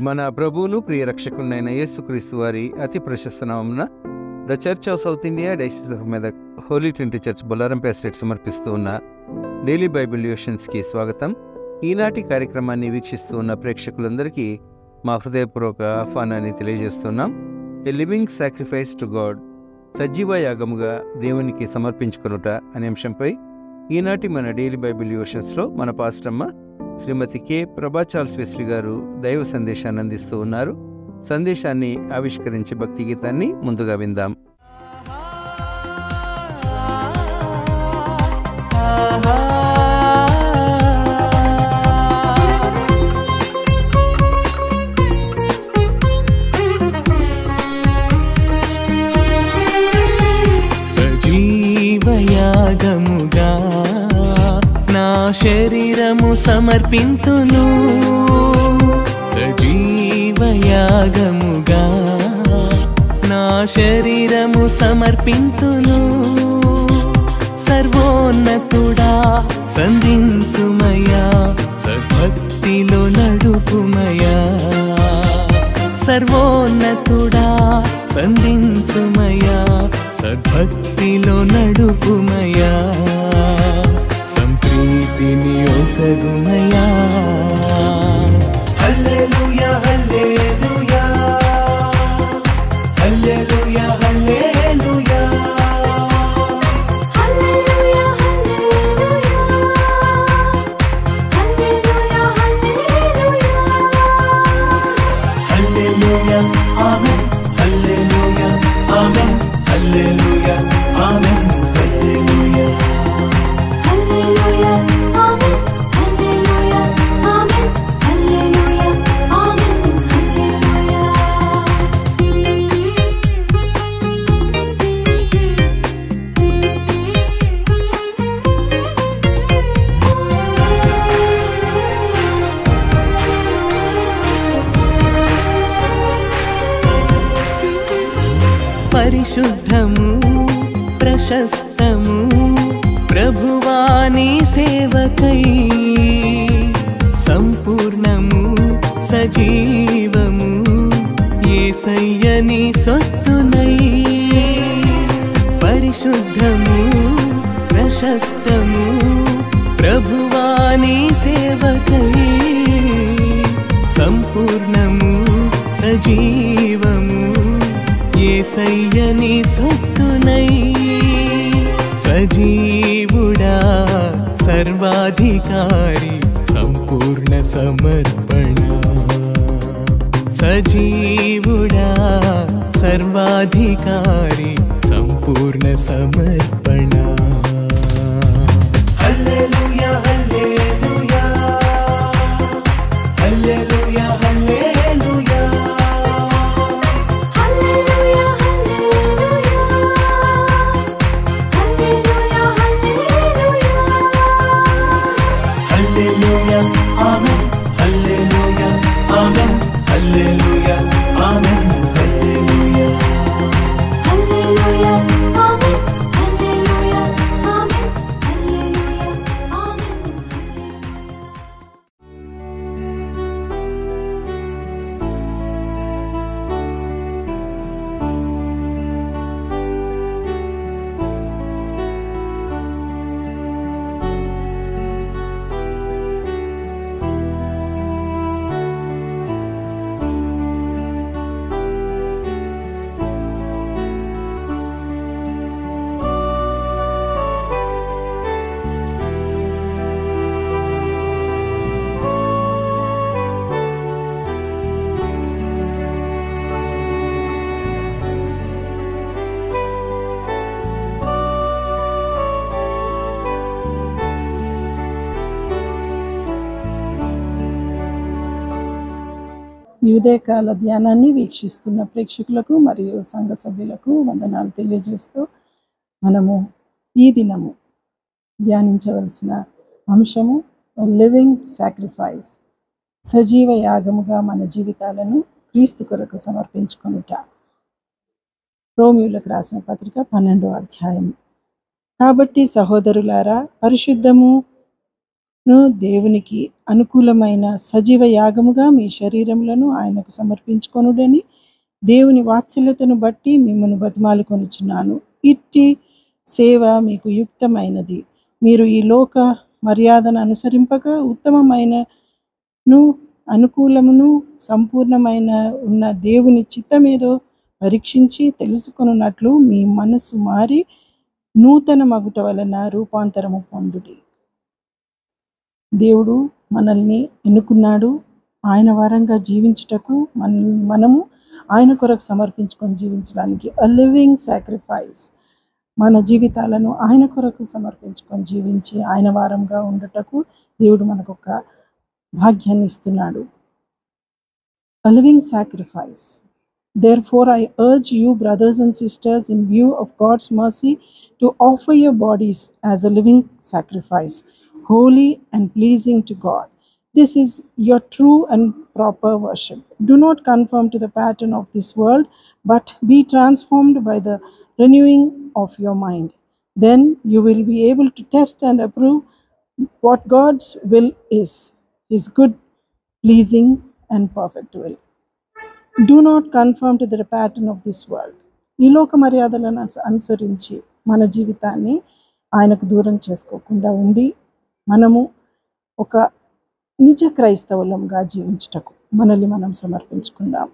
మన ప్రభువును ప్రియ రక్షకునైన యేసుక్రీస్తు వారి అతి ప్రశస్త నామమున the Church of South India Diocese of Medak Holy Trinity Church Bollarampeta state సమర్పిస్తూ ఉన్న డైలీ బైబిల్ డివోషన్స్కి స్వాగతం. ఈనాటి కార్యక్రమాన్ని వీక్షిస్తూ ఉన్న ప్రేక్షకులందరికీ మా హృదయపూర్వక ఆహ్వానాన్ని తెలియజేస్తున్నాం. ఏ లివింగ్ సాక్రిఫైస్ టు గాడ్, సజీవ యాగముగా దేవునికి సమర్పించుకొనుట అనే అంశంపై ఈనాటి మన డైలీ బైబిల్ డివోషన్స్లో మన పాస్టమ్మ శ్రీమతి కె ప్రభా చార్ల్స్ వెస్లీ గారు దైవ సందేశాన్ని అందిస్తూ ఉన్నారు. సందేశాన్ని ఆవిష్కరించే భక్తి గీతాన్ని ముందుగా విందాం. సజీవయాగముగా నా శరీరము సమర్పింతును, సజీవయాగముగా నా శరీరము సమర్పింతును. సర్వోన్నతుడా సంధించుమయా, సద్భక్తిలో నడుపుమయా. సర్వోన్నతుడా సంధించుమయా, సద్భక్తిలో నడుపుమయా. సంప్రీతిని ఒసగుమయా. హల్లెలూయా హల్లెలూయా హల్లెలూయా హల్లెలూయా హల్లెలూయా ఆమేన్ హల్లెలూయా ఆమేన్ హల్లెలూయా ఆమేన్ హల్లెలూయా హల్లెలూయా ఆమేన్ హల్లెలూయా ఆమేన్ హల్లెలూయా ఆమేన్ హల్లెలూయా. పరిశుద్ధము ప్రశస్తము ప్రభువాని సేవకై, సంపూర్ణము సజీవము యేసయ్యని సొత్తునై. పరిశుద్ధము ప్రశస్తము ప్రభువాని సేవకై, సంపూర్ణము సజీవము యేసయ్యని సొత్తునై. సజీవుడా సర్వాధికారి సంపూర్ణ సమర్పణ, సజీవుడా సర్వాధికారి సంపూర్ణ సమర్పణ. హల్లెలూయా హల్లెలూయా హల్లెలూయా హల్లెలూయా హల్లెలూయా ఆమేన్ హల్లెలూయా ఆమేన్ హల్లెలూయా ఆమేన్ హల్లెలూయా హల్లెలూయా ఆమేన్ హల్లెలూయా ఆమేన్ హల్లెలూయా ఆమేన్ హల్లెలూయా. ఈ ఉదయకాల ధ్యానాన్ని వీక్షిస్తున్న ప్రేక్షకులకు మరియు సంఘ సభ్యులకు వందనాలు తెలియజేస్తూ మనము ఈ దినము ధ్యానించవలసిన అంశము లివింగ్ సాక్రిఫైస్, సజీవ యాగముగా మన జీవితాలను క్రీస్తు కొరకు సమర్పించుకొనుట. రోమియోలకు రాసిన పత్రిక 12వ అధ్యాయం. కాబట్టి సహోదరులారా, పరిశుద్ధము దేవునికి అనుకూలమైన సజీవ యాగముగా మీ శరీరములను ఆయనకు సమర్పించుకొనుడని దేవుని వాత్సల్యతను బట్టి మిమ్మల్ని బతిమాలుకొనుచున్నాను. ఇట్టి సేవ మీకు యుక్తమైనది. మీరు ఈ లోక మర్యాదను అనుసరింపక ఉత్తమమైనను అనుకూలమును సంపూర్ణమైన ఉన్న దేవుని చిత్తమేదో పరీక్షించి తెలుసుకొనున్నట్లు మీ మనసు మారి నూతన మగుట వలన రూపాంతరము పొందుడి. దేవుడు మనల్ని ఎన్నుకున్నాడు. ఆయన వారంగా జీవించుటకు మనము ఆయన కొరకు సమర్పించుకొని జీవించడానికి లివింగ్ సాక్రిఫైస్. మన జీవితాలను ఆయన కొరకు సమర్పించుకొని జీవించి ఆయన వారంగా ఉండటకు దేవుడు మనకు ఒక భాగ్యాన్ని ఇస్తున్నాడు. Living sacrifice. Therefore, I urge you, brothers and sisters, in view of God's mercy, to offer your bodies as a living sacrifice, holy and pleasing to God. This is your true and proper worship. Do not conform to the pattern of this world, but be transformed by the renewing of your mind. Then you will be able to test and approve what God's will is, His good, pleasing, and perfect will. Do not conform to the pattern of this world. ఈ లోక మర్యాదలను అనుసరించి మన జీవితాన్ని ఆయనకు దూరం చేసుకోకుండా ఉండి మనము ఒక నిజ క్రైస్తవులంగా జీవించుటకు మనల్ని మనం సమర్పించుకుందాం.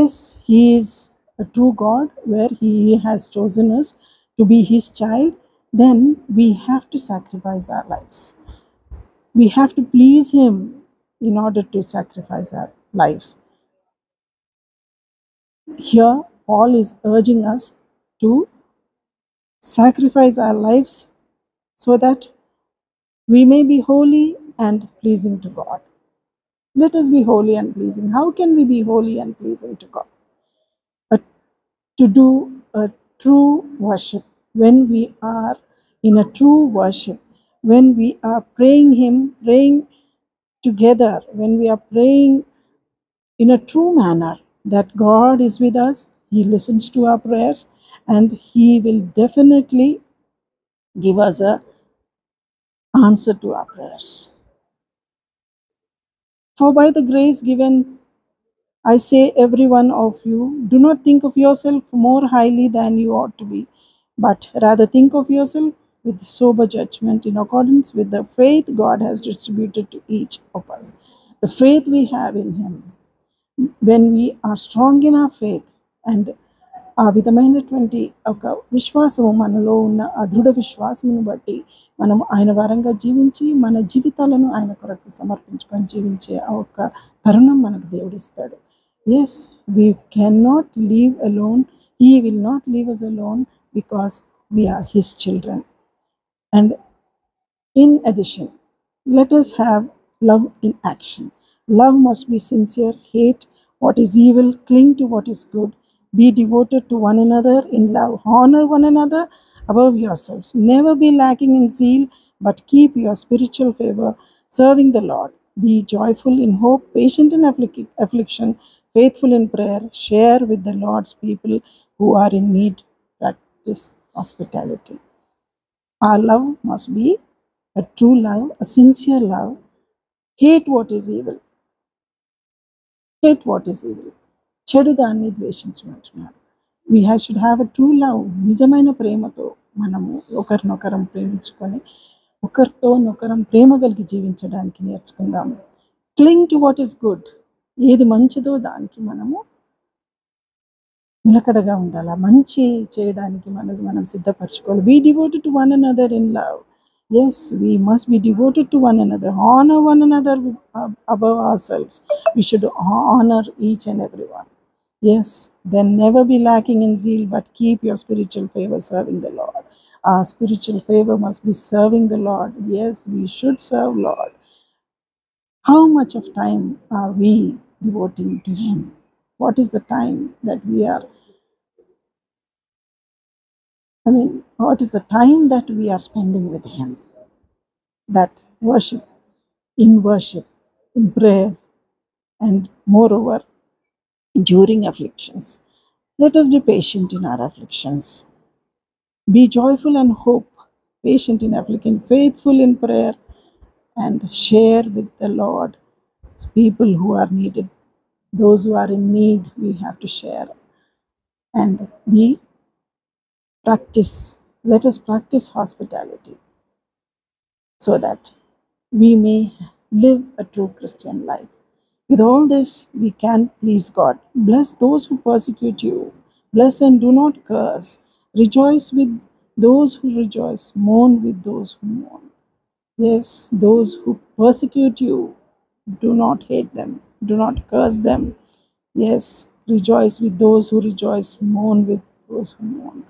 Yes, he is a true God where He has chosen us to be His child. Then we have to sacrifice our lives. We have to please Him in order to sacrifice our lives. Here, Paul is urging us to sacrifice our lives so that we may be holy and pleasing to God. Let us be holy and pleasing. How can we be holy and pleasing to God? To do a true worship, when we are in a true worship, when we are praying together, when we are praying in a true manner, that God is with us, He listens to our prayers, and He will definitely give us an answer to our prayers. For by the grace given, I say, every one of you, do not think of yourself more highly than you ought to be, but rather think of yourself with sober judgment in accordance with the faith God has distributed to each of us. The faith we have in Him. When we are strong in our faith and ఆ విధమైనటువంటి ఒక విశ్వాసము మనలో ఉన్న ఆ దృఢ విశ్వాసమును బట్టి మనం ఆయన వారంగా జీవించి మన జీవితాలను ఆయన కొరకు సమర్పించుకొని జీవించే ఆ ఒక్క తరుణం మనకు దేవుడిస్తాడు. Yes, we can not leave alone. He will not leave us alone because we are His children. And in addition, let us have love in action. Love must be sincere, hate what is evil, cling to what is good, be devoted to one another in love, honor one another above yourselves. Never be lacking in zeal, but keep your spiritual favor, serving the Lord. Be joyful in hope, patient in affliction, faithful in prayer. Share with the Lord's people who are in need. Practice hospitality. Our love must be a true love, a sincere love. Hate what is evil. Hate what is evil. చెడు దాన్ని ద్వేషించమంటున్నాడు. We should have a true love. నిజమైన ప్రేమతో మనము ఒకరినొకరం ప్రేమించుకొని ఒకరితోనొకరం ప్రేమ కలిగి జీవించడానికి నేర్చుకుందాము. క్లింగ్ to what is good. ఏది మంచిదో దానికి మనము నిలకడగా ఉండాలి. మంచి చేయడానికి మనం సిద్ధపరచుకోవాలి. Be devoted to one another in love. Yes, we must be devoted to one another. Honor one another above ourselves. We should honor each and every one. Yes, then never be lacking in zeal, but keep your spiritual favor, serving the Lord. Our spiritual favor must be serving the Lord. Yes, we should serve Lord. How much of time are we devoting to Him? What is the time that we are, what is the time that we are spending with Him? That worship, in prayer, and moreover, during afflictions. Let us be patient in our afflictions. Be joyful and hope, patient in affliction, faithful in prayer, and share with the Lord people who are needed. Those who are in need, we have to share. And let us practice hospitality so that we may live a true Christian life. With all this, we can please God. Bless those who persecute you. Bless and do not curse. Rejoice with those who rejoice. Mourn with those who mourn. Yes, those who persecute you, do not hate them. Do not curse them. Yes, rejoice with those who rejoice. Mourn with those who mourn.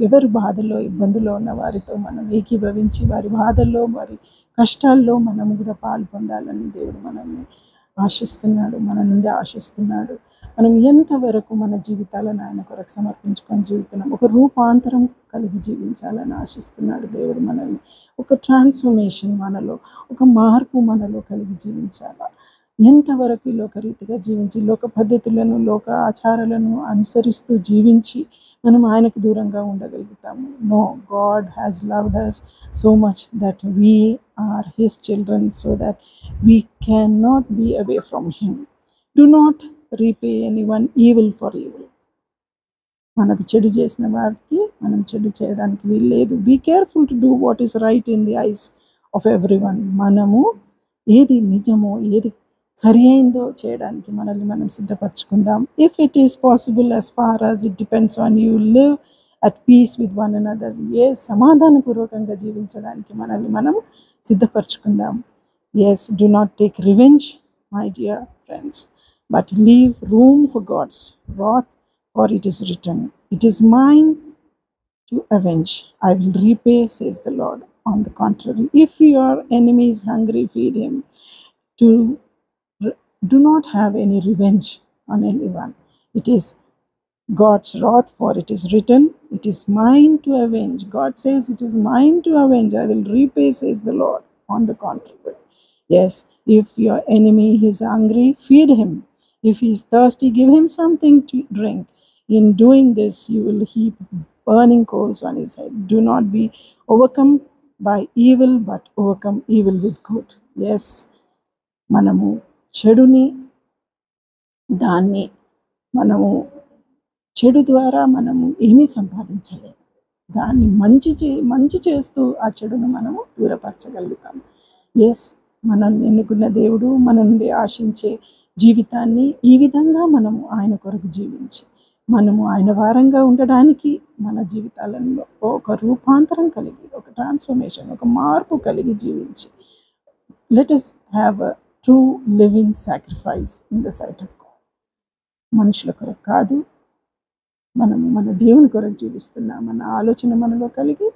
ఎవరి బాధల్లో ఇబ్బందుల్లో ఉన్న వారితో మనం ఏకీభవించి వారి బాధల్లో వారి కష్టాల్లో మనం కూడా పాలు పొందాలని దేవుడు మనల్ని ఆశిస్తున్నాడు, మన నుండి ఆశిస్తున్నాడు. మనం ఎంతవరకు మన జీవితాలను ఆయన కొరకు సమర్పించుకొని జీవితున్నాం, ఒక రూపాంతరం కలిగి జీవించాలని ఆశిస్తున్నాడు దేవుడు మనల్ని. ఒక ట్రాన్స్ఫర్మేషన్ మనలో, ఒక మార్పు మనలో కలిగి జీవించాలా. ఎంతవరకు లోకరీతిగా జీవించి లోక పద్ధతులను లోక ఆచారాలను అనుసరిస్తూ జీవించి మనం ఆయనకు దూరంగా ఉండగలుగుతాము? No, God has loved us so much that we are his children, so that we cannot be away from him. Do not repay anyone evil for evil. మనకు చెడు చేసిన వారికి మనం చెడు చేయడానికి వీల్లేదు. Be careful to do what is right in the eyes of everyone. మనము ఏది నిజమో ఏది సరి అయిందో చేయడానికి మనల్ని మనం సిద్ధపరచుకుందాం. If it is possible, as far as it depends on you, live at peace with one another. సమాధానపూర్వకంగా జీవించడానికి మనల్ని మనం సిద్ధపరచుకుందాం. Yes, do not take revenge, my dear friends, but leave room for God's wrath, for it is written, "It is mine to avenge. I will repay, says the Lord." On the contrary, if your enemy is hungry, feed him. Do not have any revenge on anyone. It is God's wrath, for it is written, "It is mine to avenge." God says, "It is mine to avenge. I will repay, says the Lord." On the contrary, yes, if your enemy is hungry, feed him. If he is thirsty, give him something to drink. In doing this, you will heap burning coals on his head. Do not be overcome by evil, but overcome evil with good. Yes, మనము చెడుని చెడు ద్వారా మనము ఏమీ సంపాదించలేము. దాన్ని మంచి చేస్తూ ఆ చెడును మనము దూరపరచగలుగుతాము. ఎస్, మనల్ని ఎన్నుకున్న దేవుడు మన నుండి ఆశించే జీవితాన్ని ఈ విధంగా మనము ఆయన కొరకు జీవించి మనము ఆయన వారంగా ఉండడానికి మన జీవితాలలో ఒక రూపాంతరం కలిగి, ఒక ట్రాన్స్ఫర్మేషన్, ఒక మార్పు కలిగి జీవించి, let us have a true living sacrifice in the sight of God. మనుషుల కొరకు కాదు, మనము మన దేవుని కొరకు జీవిస్తున్నాం. మన ఆలోచన మనలో కలిగి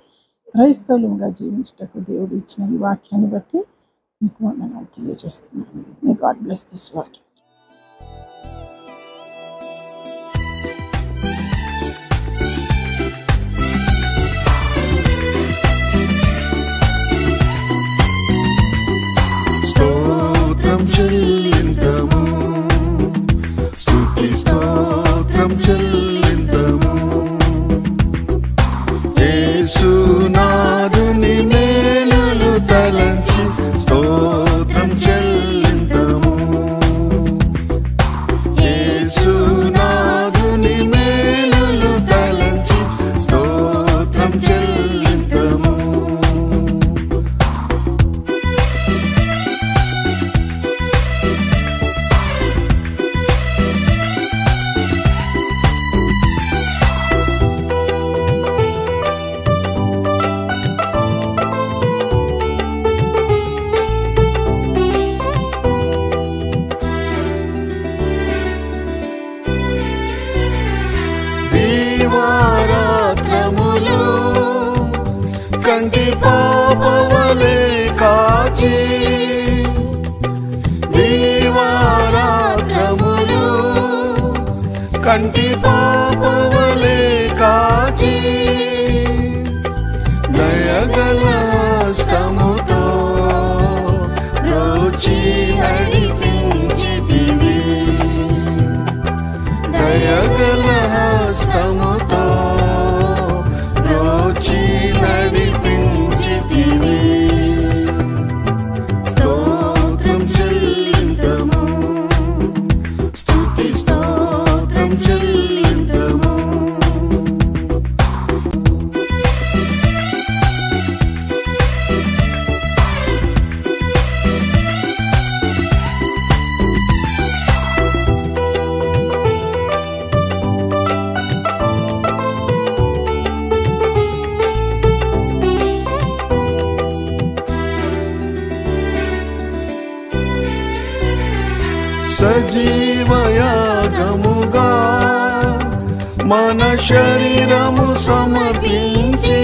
క్రైస్తవులుగా జీవించటకు దేవుడు ఇచ్చిన ఈ వాక్యాన్ని బట్టి మీకు వందనాలు తెలియజేస్తున్నాను. May God bless this word. స్తోత్రం చెల్లింతము, స్తుతి స్తోత్రం చెల్లింతము, యేసునాథుని మేలులు తలంచి స్తోత్రం చెల్లింతము, యేసునాథుని మేలులు తలంచి స్తోత్రం చెల్లింతము. దీవారాత్రములు కంటి పాపవలే కాచి, దీవారాత్రములు కంటి పాపవలే కాచి, దయగల హస్తముతో రోచి నడిపించితివి, దయగల హస్తముతో రోచి నడిపించితివి. మన శరీరము సమర్పించి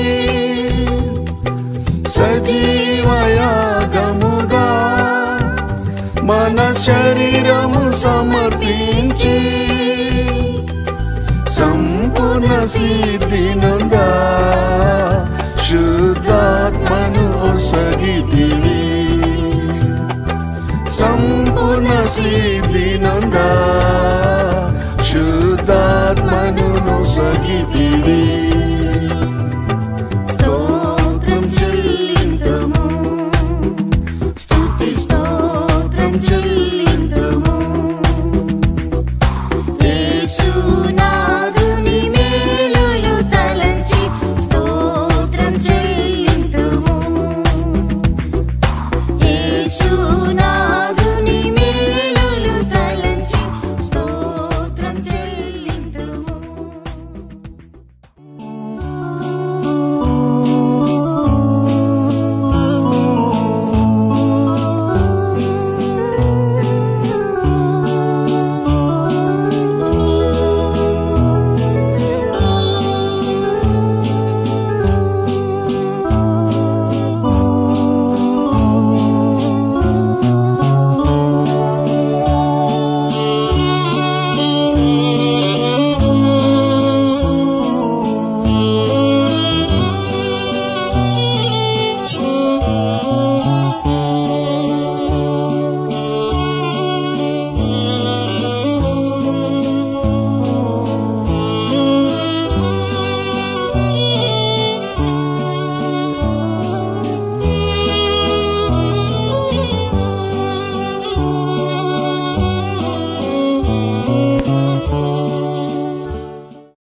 సజీవయాగముగా మన శరీరము సమర్పించి సంపూర్ణ సిద్ధినుగా శుద్ధాత్మను ఒసగితివి సంపూర్ణ సిద్ధినుగా శుద్ధాత్మను ఒసగితివి